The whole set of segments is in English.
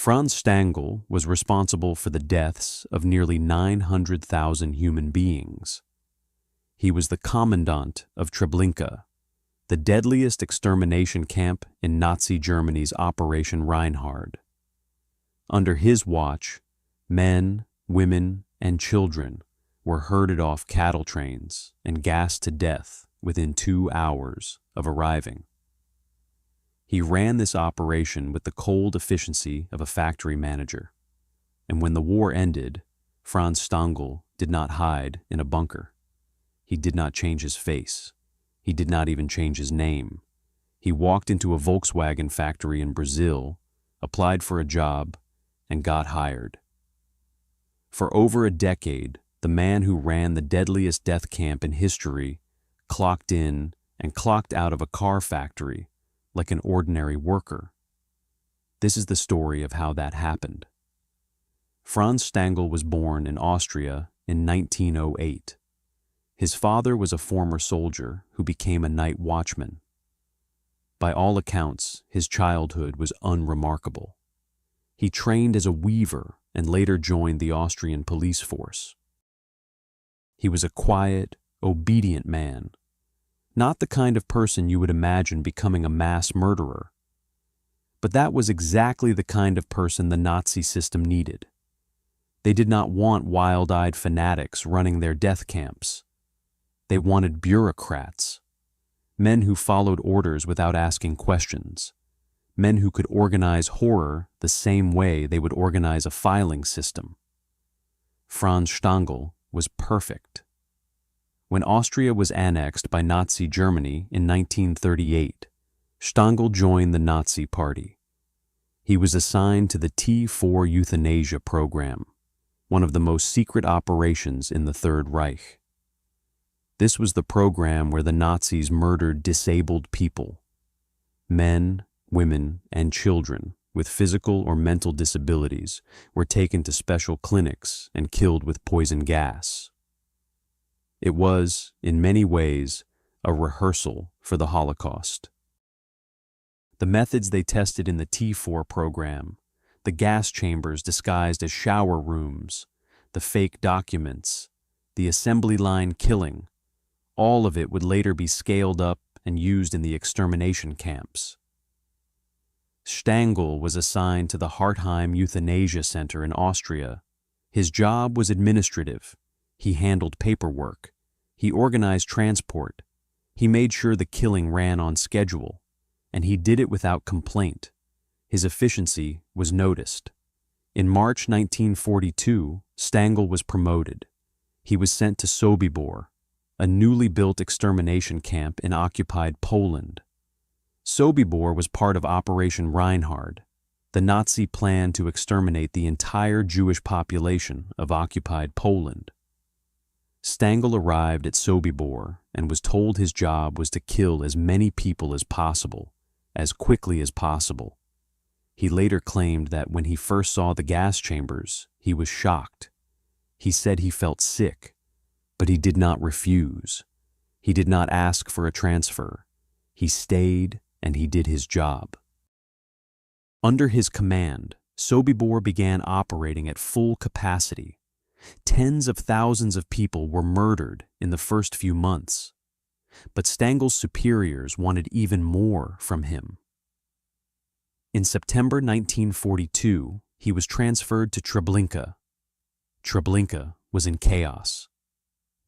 Franz Stangl was responsible for the deaths of nearly 900,000 human beings. He was the Commandant of Treblinka, the deadliest extermination camp in Nazi Germany's Operation Reinhard. Under his watch, men, women, and children were herded off cattle trains and gassed to death within 2 hours of arriving. He ran this operation with the cold efficiency of a factory manager, and when the war ended, Franz Stangl did not hide in a bunker. He did not change his face. He did not even change his name. He walked into a Volkswagen factory in Brazil, applied for a job, and got hired. For over a decade, the man who ran the deadliest death camp in history clocked in and clocked out of a car factory like an ordinary worker. This is the story of how that happened. Franz Stangl was born in Austria in 1908. His father was a former soldier who became a night watchman. By all accounts, his childhood was unremarkable. He trained as a weaver and later joined the Austrian police force. He was a quiet, obedient man, not the kind of person you would imagine becoming a mass murderer. But that was exactly the kind of person the Nazi system needed. They did not want wild-eyed fanatics running their death camps. They wanted bureaucrats, men who followed orders without asking questions, men who could organize horror the same way they would organize a filing system. Franz Stangl was perfect. When Austria was annexed by Nazi Germany in 1938, Stangl joined the Nazi Party. He was assigned to the T4 euthanasia program, one of the most secret operations in the Third Reich. This was the program where the Nazis murdered disabled people, men, women, and children with physical or mental disabilities were taken to special clinics and killed with poison gas. It was, in many ways, a rehearsal for the Holocaust. The methods they tested in the T4 program, the gas chambers disguised as shower rooms, the fake documents, the assembly line killing, all of it would later be scaled up and used in the extermination camps. Stangl was assigned to the Hartheim Euthanasia Center in Austria. His job was administrative. He handled paperwork. He organized transport. He made sure the killing ran on schedule, and he did it without complaint. His efficiency was noticed. In March 1942, Stangl was promoted. He was sent to Sobibor, a newly built extermination camp in occupied Poland. Sobibor was part of Operation Reinhard, the Nazi plan to exterminate the entire Jewish population of occupied Poland. Stangl arrived at Sobibor and was told his job was to kill as many people as possible, as quickly as possible. He later claimed that when he first saw the gas chambers, he was shocked. He said he felt sick, but he did not refuse. He did not ask for a transfer. He stayed and he did his job. Under his command, Sobibor began operating at full capacity. Tens of thousands of people were murdered in the first few months, but Stangl's superiors wanted even more from him. In September 1942, he was transferred to Treblinka. Treblinka was in chaos.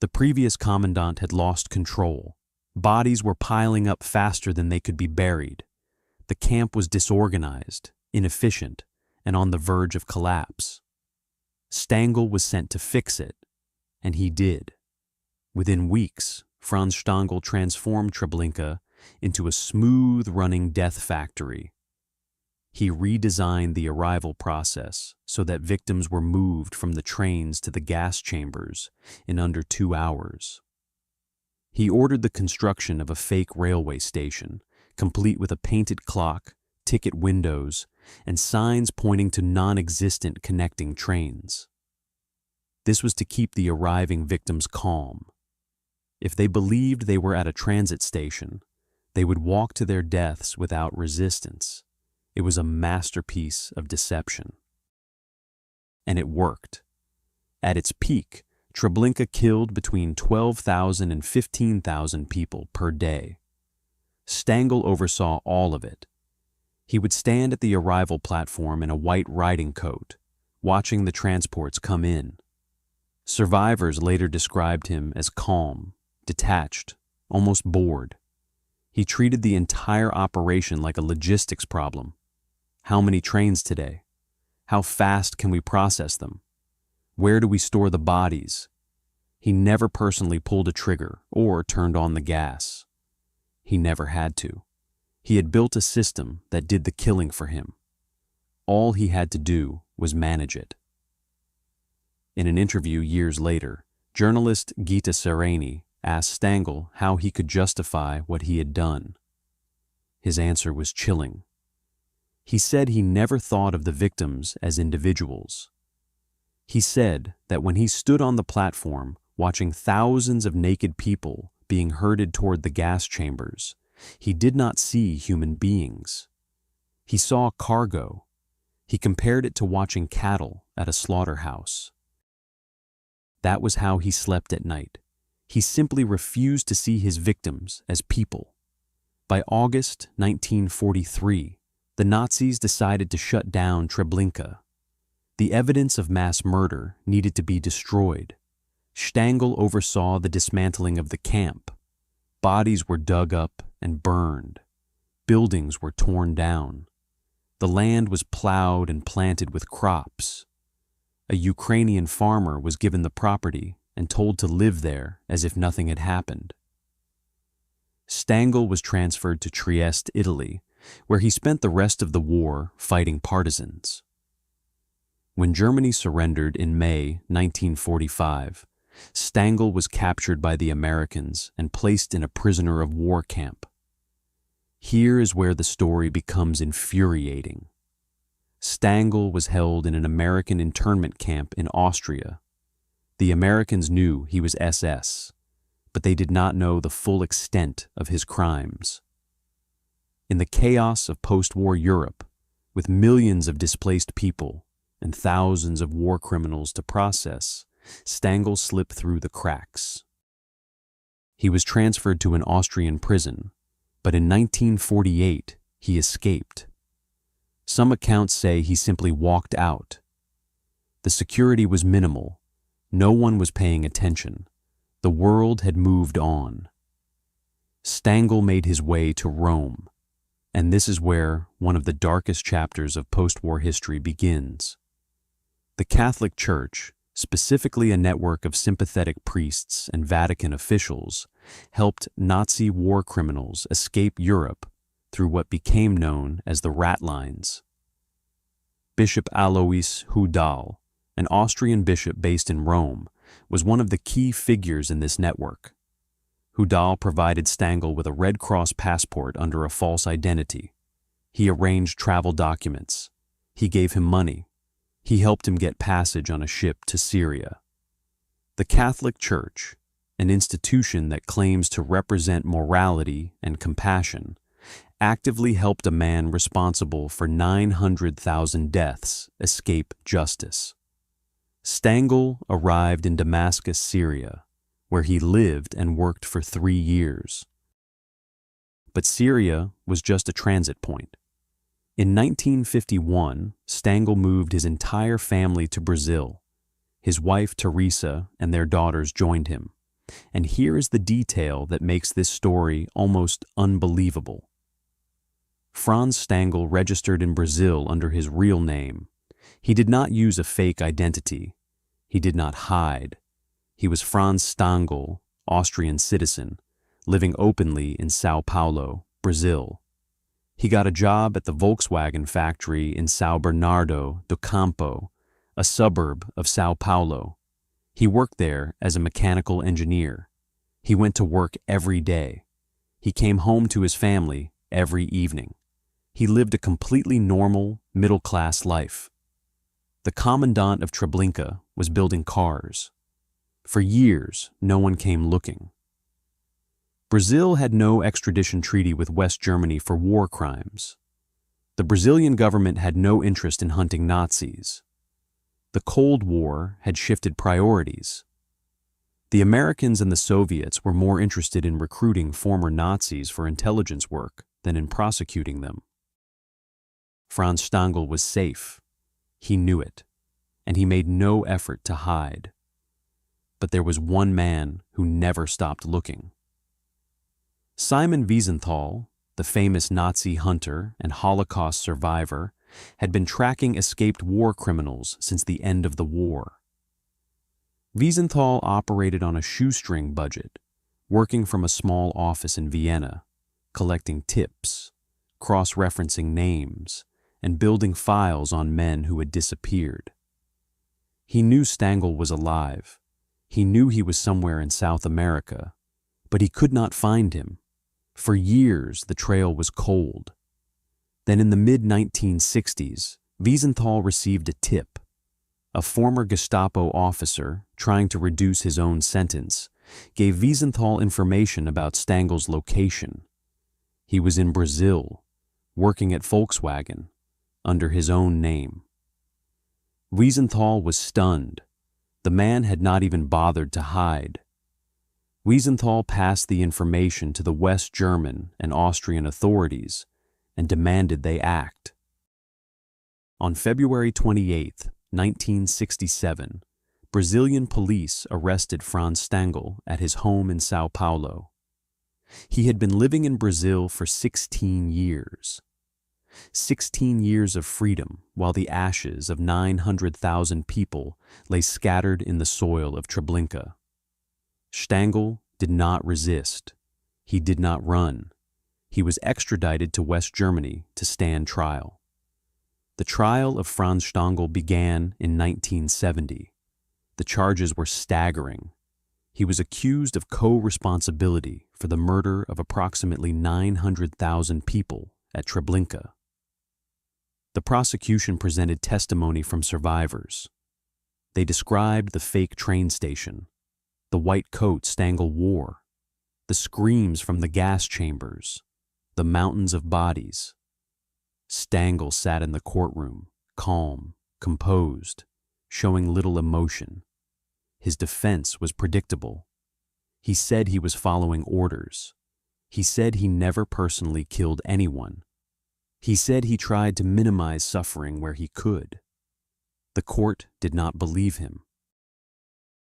The previous commandant had lost control. Bodies were piling up faster than they could be buried. The camp was disorganized, inefficient, and on the verge of collapse. Stangl was sent to fix it, and he did. Within weeks, Franz Stangl transformed Treblinka into a smooth-running death factory. He redesigned the arrival process so that victims were moved from the trains to the gas chambers in under 2 hours. He ordered the construction of a fake railway station, complete with a painted clock, ticket windows, and signs pointing to non-existent connecting trains. This was to keep the arriving victims calm. If they believed they were at a transit station, they would walk to their deaths without resistance. It was a masterpiece of deception. And it worked. At its peak, Treblinka killed between 12,000 and 15,000 people per day. Stangl oversaw all of it. He would stand at the arrival platform in a white riding coat, watching the transports come in. Survivors later described him as calm, detached, almost bored. He treated the entire operation like a logistics problem. How many trains today? How fast can we process them? Where do we store the bodies? He never personally pulled a trigger or turned on the gas. He never had to. He had built a system that did the killing for him. All he had to do was manage it. In an interview years later, journalist Gitta Sereny asked Stangl how he could justify what he had done. His answer was chilling. He said he never thought of the victims as individuals. He said that when he stood on the platform watching thousands of naked people being herded toward the gas chambers, he did not see human beings. He saw cargo. He compared it to watching cattle at a slaughterhouse. That was how he slept at night. He simply refused to see his victims as people. By August 1943, the Nazis decided to shut down Treblinka. The evidence of mass murder needed to be destroyed. Stangl oversaw the dismantling of the camp. Bodies were dug up and burned. Buildings were torn down. The land was plowed and planted with crops. A Ukrainian farmer was given the property and told to live there as if nothing had happened. Stangl was transferred to Trieste, Italy, where he spent the rest of the war fighting partisans. When Germany surrendered in May 1945, Stangl was captured by the Americans and placed in a prisoner of war camp. Here is where the story becomes infuriating. Stangl was held in an American internment camp in Austria. The Americans knew he was SS, but they did not know the full extent of his crimes. In the chaos of post-war Europe, with millions of displaced people and thousands of war criminals to process, Stangl slipped through the cracks. He was transferred to an Austrian prison, but in 1948 he escaped. Some accounts say he simply walked out. The security was minimal. No one was paying attention. The world had moved on. Stangl made his way to Rome, and this is where one of the darkest chapters of post-war history begins. The Catholic Church, specifically a network of sympathetic priests and Vatican officials, helped Nazi war criminals escape Europe through what became known as the Rat Lines. Bishop Alois Hudal, an Austrian bishop based in Rome, was one of the key figures in this network. Hudal provided Stangl with a Red Cross passport under a false identity. He arranged travel documents. He gave him money. He helped him get passage on a ship to Syria. The Catholic Church, an institution that claims to represent morality and compassion, actively helped a man responsible for 900,000 deaths escape justice. Stangl arrived in Damascus, Syria, where he lived and worked for 3 years. But Syria was just a transit point. In 1951, Stangl moved his entire family to Brazil. His wife, Teresa, and their daughters joined him. And here is the detail that makes this story almost unbelievable. Franz Stangl registered in Brazil under his real name. He did not use a fake identity. He did not hide. He was Franz Stangl, Austrian citizen, living openly in São Paulo, Brazil. He got a job at the Volkswagen factory in São Bernardo do Campo, a suburb of São Paulo. He worked there as a mechanical engineer. He went to work every day. He came home to his family every evening. He lived a completely normal, middle-class life. The Commandant of Treblinka was building cars. For years, no one came looking. Brazil had no extradition treaty with West Germany for war crimes. The Brazilian government had no interest in hunting Nazis. The Cold War had shifted priorities. The Americans and the Soviets were more interested in recruiting former Nazis for intelligence work than in prosecuting them. Franz Stangl was safe. He knew it, and he made no effort to hide. But there was one man who never stopped looking. Simon Wiesenthal, the famous Nazi hunter and Holocaust survivor, had been tracking escaped war criminals since the end of the war. Wiesenthal operated on a shoestring budget, working from a small office in Vienna, collecting tips, cross-referencing names, and building files on men who had disappeared. He knew Stangl was alive. He knew he was somewhere in South America, but he could not find him. For years, the trail was cold. Then in the mid-1960s, Wiesenthal received a tip. A former Gestapo officer, trying to reduce his own sentence, gave Wiesenthal information about Stangl's location. He was in Brazil, working at Volkswagen, under his own name. Wiesenthal was stunned. The man had not even bothered to hide. Wiesenthal passed the information to the West German and Austrian authorities and demanded they act. On February 28, 1967, Brazilian police arrested Franz Stangl at his home in São Paulo. He had been living in Brazil for 16 years. 16 years of freedom while the ashes of 900,000 people lay scattered in the soil of Treblinka. Stangl did not resist. He did not run. He was extradited to West Germany to stand trial. The trial of Franz Stangl began in 1970. The charges were staggering. He was accused of co-responsibility for the murder of approximately 900,000 people at Treblinka. The prosecution presented testimony from survivors. They described the fake train station, the white coat Stangl wore, the screams from the gas chambers, the mountains of bodies. Stangl sat in the courtroom, calm, composed, showing little emotion. His defense was predictable. He said he was following orders. He said he never personally killed anyone. He said he tried to minimize suffering where he could. The court did not believe him.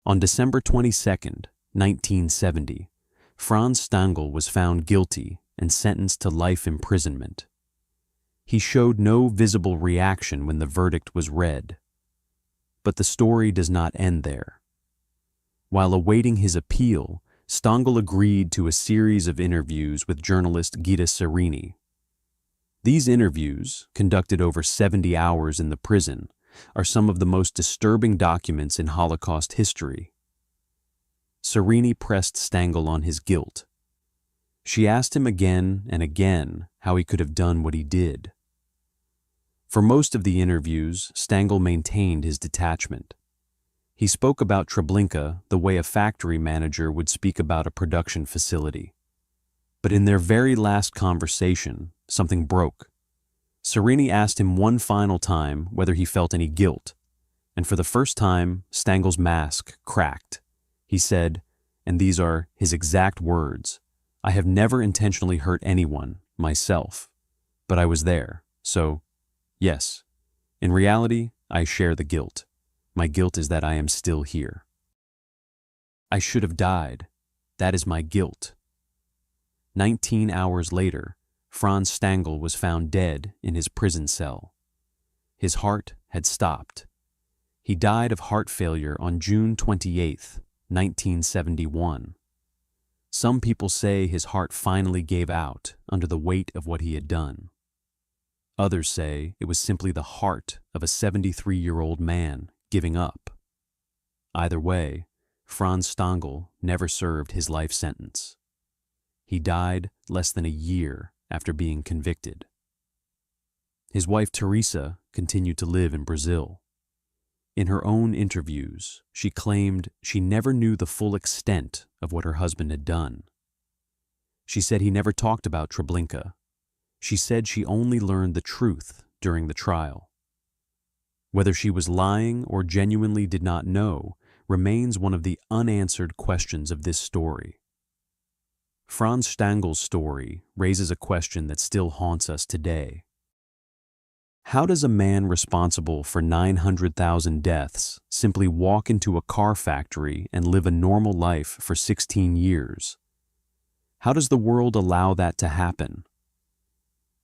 On December 22, 1970, Franz Stangl was found guilty and sentenced to life imprisonment. He showed no visible reaction when the verdict was read. But the story does not end there. While awaiting his appeal, Stangl agreed to a series of interviews with journalist Gitta Sereny. These interviews, conducted over 70 hours in the prison, are some of the most disturbing documents in Holocaust history. Sereny pressed Stangl on his guilt. She asked him again and again how he could have done what he did. For most of the interviews, Stangl maintained his detachment. He spoke about Treblinka the way a factory manager would speak about a production facility. But in their very last conversation, something broke. Sereny asked him one final time whether he felt any guilt, and for the first time, Stangl's mask cracked. He said, and these are his exact words, "I have never intentionally hurt anyone, myself, but I was there, so, yes, in reality, I share the guilt. My guilt is that I am still here. I should have died. That is my guilt." 19 hours later, Franz Stangl was found dead in his prison cell. His heart had stopped. He died of heart failure on June 28, 1971. Some people say his heart finally gave out under the weight of what he had done. Others say it was simply the heart of a 73-year-old man giving up. Either way, Franz Stangl never served his life sentence. He died less than a year after being convicted. His wife Teresa continued to live in Brazil. In her own interviews, she claimed she never knew the full extent of what her husband had done. She said he never talked about Treblinka. She said she only learned the truth during the trial. Whether she was lying or genuinely did not know remains one of the unanswered questions of this story. Franz Stangl's story raises a question that still haunts us today. How does a man responsible for 900,000 deaths simply walk into a car factory and live a normal life for 16 years? How does the world allow that to happen?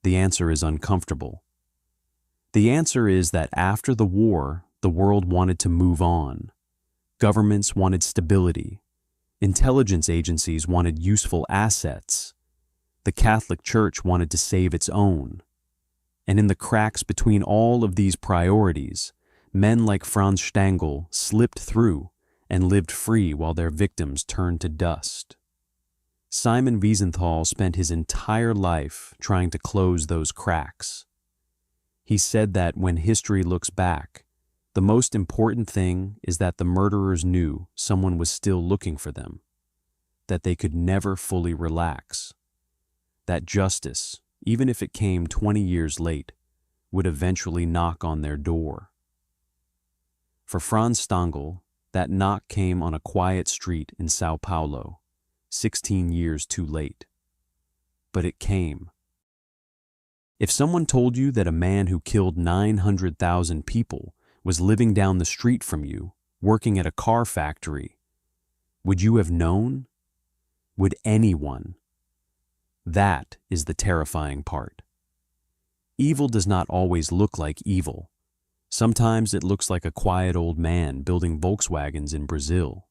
The answer is uncomfortable. The answer is that after the war, the world wanted to move on. Governments wanted stability. Intelligence agencies wanted useful assets. The Catholic Church wanted to save its own. And in the cracks between all of these priorities, men like Franz Stangl slipped through and lived free while their victims turned to dust. Simon Wiesenthal spent his entire life trying to close those cracks. He said that when history looks back, the most important thing is that the murderers knew someone was still looking for them, that they could never fully relax, that justice, even if it came 20 years late, would eventually knock on their door. For Franz Stangl, that knock came on a quiet street in Sao Paulo, 16 years too late. But it came. If someone told you that a man who killed 900,000 people was living down the street from you, working at a car factory, would you have known? Would anyone? That is the terrifying part. Evil does not always look like evil. Sometimes it looks like a quiet old man building Volkswagens in Brazil.